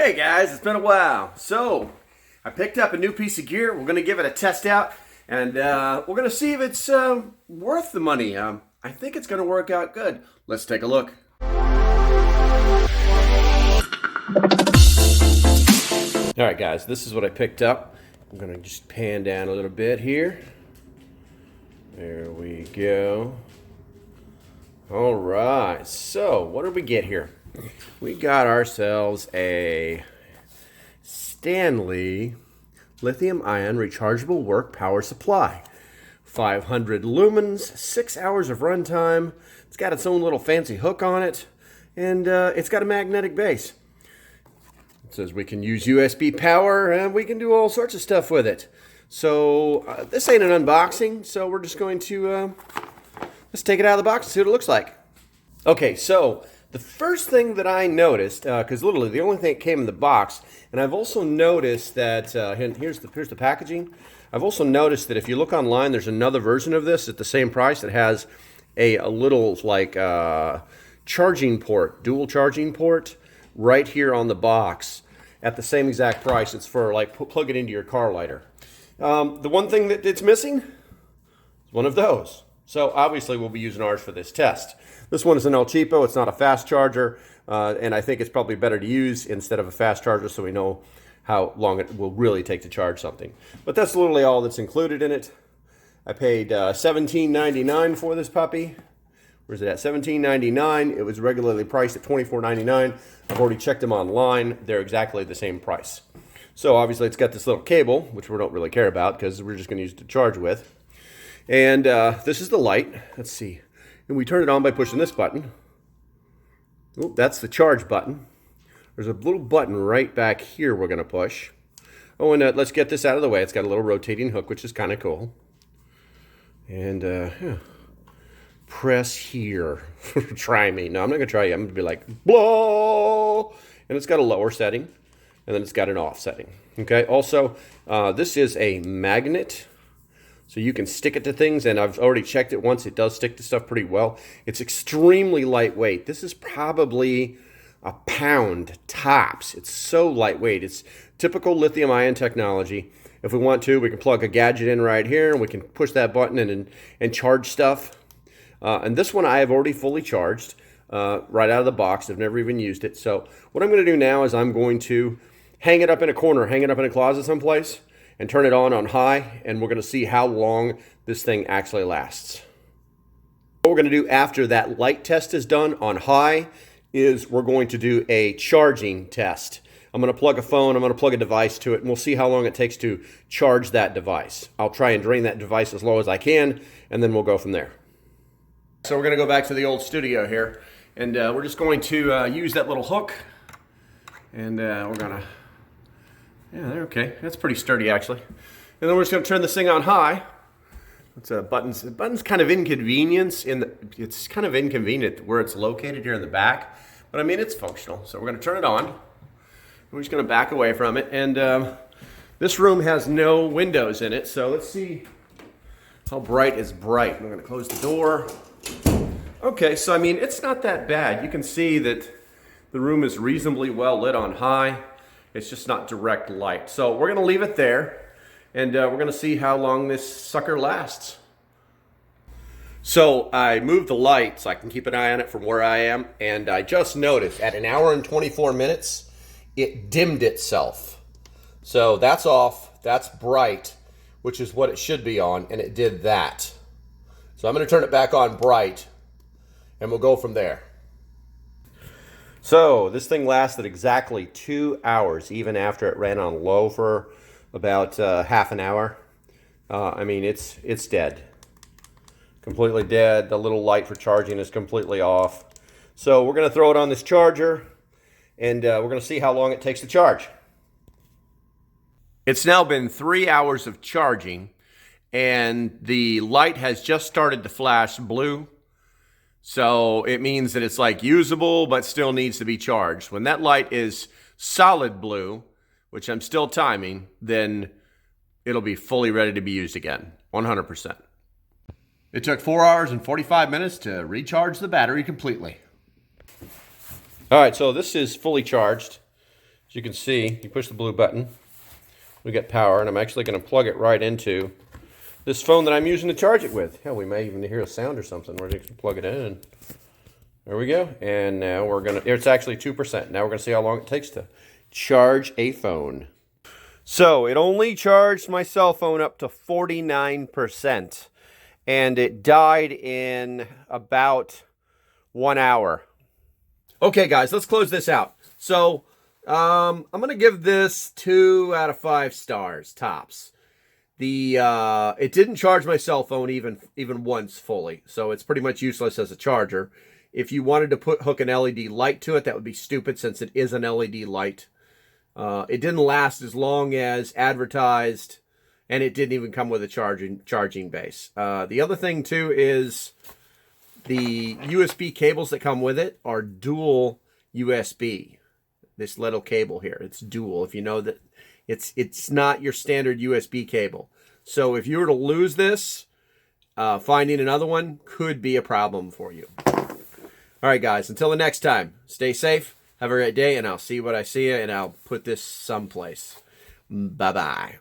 Hey guys, it's been a while. So, I picked up a new piece of gear. We're going to give it a test out, and we're going to see if it's worth the money. I think it's going to work out good. Let's take a look. Alright guys, this is what I picked up. I'm going to just pan down a little bit here. There we go. Alright, so what did we get here? We got ourselves a Stanley lithium-ion rechargeable work power supply. 500 lumens, 6 hours of runtime. It's got its own little fancy hook on it, and it's got a magnetic base. It says we can use USB power, and we can do all sorts of stuff with it. So this ain't an unboxing, so we're just going to let's take it out of the box and see what it looks like. Okay, so the first thing that I noticed, because literally the only thing that came in the box, and I've also noticed that, here's the packaging. I've also noticed that if you look online, there's another version of this at the same price that has a little like charging port, dual charging port, right here on the box at the same exact price. It's for like plug it into your car lighter. The one thing that it's missing is one of those. So obviously we'll be using ours for this test. This one is an El Cheapo. It's not a fast charger, and I think it's probably better to use instead of a fast charger so we know how long it will really take to charge something. But that's literally all that's included in it. I paid $17.99 for this puppy. Where's it at? $17.99. It was regularly priced at $24.99. I've already checked them online. They're exactly the same price. So obviously it's got this little cable, which we don't really care about because we're just going to use it to charge with. And this is the light. Let's see. And we turn it on by pushing this button. Oh, that's the charge button. There's a little button right back here we're going to push. Oh, and let's get this out of the way. It's got a little rotating hook, which is kind of cool. And press here. Try me. No, I'm not going to try you. I'm going to be like, blow. And it's got a lower setting. And then it's got an off setting. Okay. Also, this is a magnet. So you can stick it to things, and I've already checked it once. It does stick to stuff pretty well. It's extremely lightweight. This is probably a pound tops. It's so lightweight. It's typical lithium-ion technology. If we want to, we can plug a gadget in right here, and we can push that button and charge stuff. And this one I have already fully charged right out of the box. I've never even used it. So what I'm going to do now is I'm going to hang it up in a corner, hang it up in a closet someplace, and turn it on high, and we're going to see how long this thing actually lasts. What we're going to do after that light test is done on high is we're going to do a charging test. I'm going to plug a phone, I'm going to plug a device to it, and we'll see how long it takes to charge that device. I'll try and drain that device as low as I can, and then we'll go from there. So we're going to go back to the old studio here, and we're just going to use that little hook, and we're going to yeah, they're okay. That's pretty sturdy, actually. And then we're just going to turn this thing on high. It's buttons. The button's kind of inconvenience it's kind of inconvenient where it's located here in the back. But I mean, it's functional. So we're going to turn it on. We're just going to back away from it. And this room has no windows in it. So let's see how bright is bright. We're going to close the door. Okay, so I mean, it's not that bad. You can see that the room is reasonably well lit on high. It's just not direct light. So we're going to leave it there, and we're going to see how long this sucker lasts. So I moved the light so I can keep an eye on it from where I am, and I just noticed at 1 hour and 24 minutes, it dimmed itself. So that's off, that's bright, which is what it should be on, and it did that. So I'm going to turn it back on bright, and we'll go from there. So this thing lasted exactly 2 hours, even after it ran on low for about half an hour. I mean, it's dead. Completely dead. The little light for charging is completely off. So we're going to throw it on this charger, and we're going to see how long it takes to charge. It's now been 3 hours of charging, and the light has just started to flash blue. So it means that it's like usable, but still needs to be charged. When that light is solid blue, which I'm still timing, then it'll be fully ready to be used again, 100%. It took 4 hours and 45 minutes to recharge the battery completely. All right, so this is fully charged. As you can see, you push the blue button, we get power, and I'm actually going to plug it right into this phone that I'm using to charge it with. Hell, we may even hear a sound or something. We're just going to plug it in. There we go. And now we're going to, it's actually 2%. Now we're going to see how long it takes to charge a phone. So it only charged my cell phone up to 49%. And it died in about 1 hour. Okay, guys, let's close this out. So I'm going to give this 2 out of 5 stars, tops. It didn't charge my cell phone even once fully, so it's pretty much useless as a charger. If you wanted to hook an LED light to it, that would be stupid since it is an LED light. It didn't last as long as advertised, and it didn't even come with a charging base. The other thing too is the USB cables that come with it are dual USB. This little cable here, it's dual. If you know that it's not your standard USB cable. So if you were to lose this, finding another one could be a problem for you. All right, guys, until the next time, stay safe, have a great day, and I'll see what I see you, and I'll put this someplace. Bye-bye.